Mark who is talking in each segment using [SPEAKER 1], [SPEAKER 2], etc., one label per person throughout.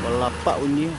[SPEAKER 1] Lapak bunyi.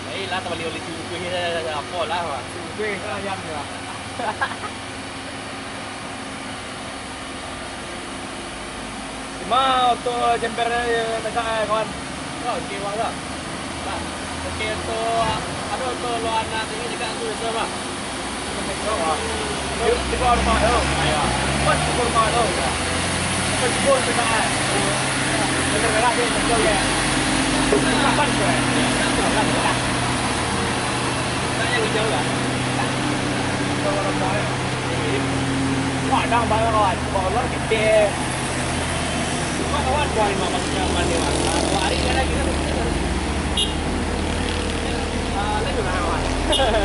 [SPEAKER 2] Đấy lá tao liều lịch sử quê là có lá hả?
[SPEAKER 3] Quê các anh em rồi. Mau tuh jemper negara kawan.
[SPEAKER 2] Đó, kêu vào đó. Ok, ada tu luar nak tinggi juga tu sama.
[SPEAKER 3] Di bawah rumah tu.
[SPEAKER 2] Ayo.
[SPEAKER 3] Pas di bawah rumah tu. Pas di bawah negara. Negara dia betul ya. Kapan tu?
[SPEAKER 2] Nak yang hijau lah.
[SPEAKER 3] Bawah rumah. Wah, dah banyak kawan. Bawah gede.
[SPEAKER 2] Cuma kawan buat lima masuk zaman ni lah. Dua hari dia lagi kan. Lagi mana kawan? Betul ada.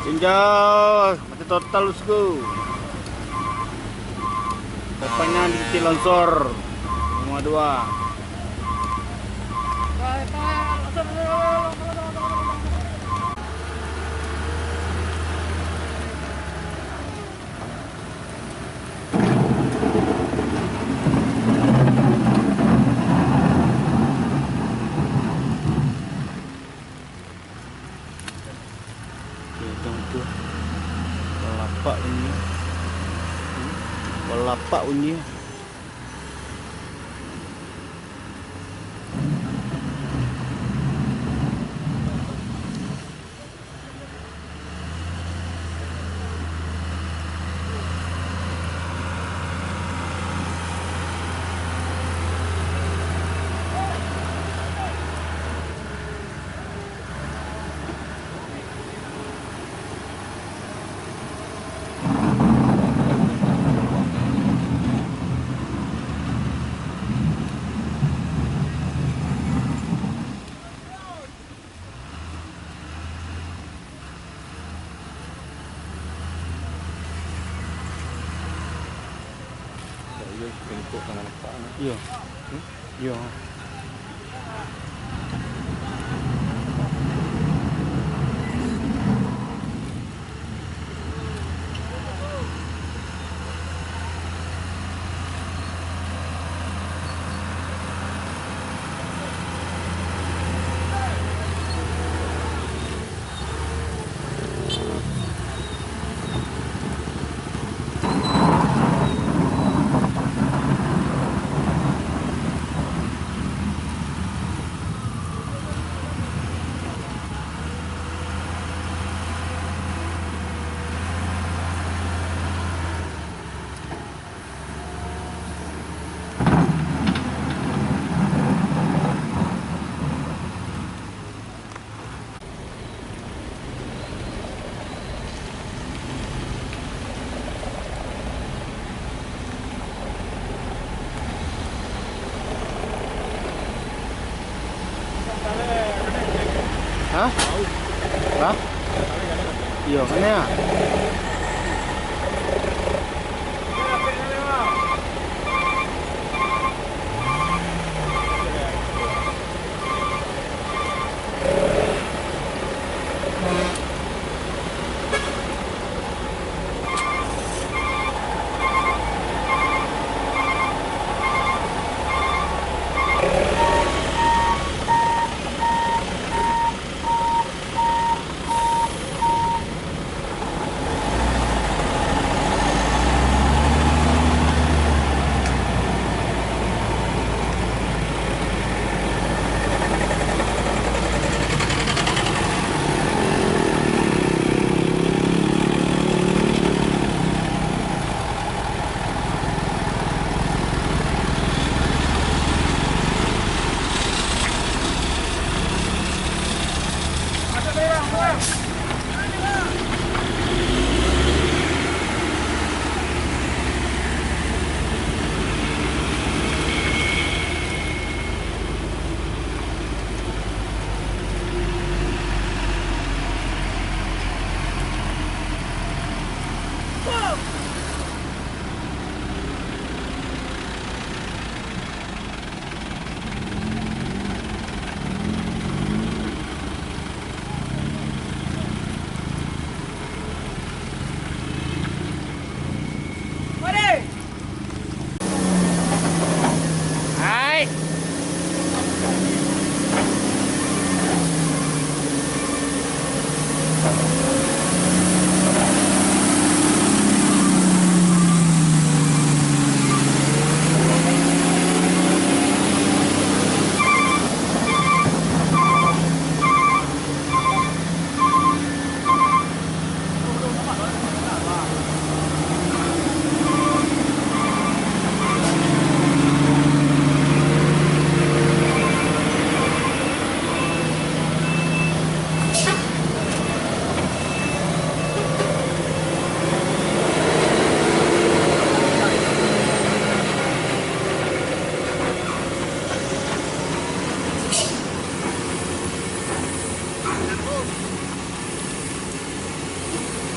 [SPEAKER 1] Tinjau mati total usku. Depannya di longsor nomor 2. tu. Lapak bunyi. Lapak bunyi. Iya. Iya. Hah? Hah? Iya, mana ya?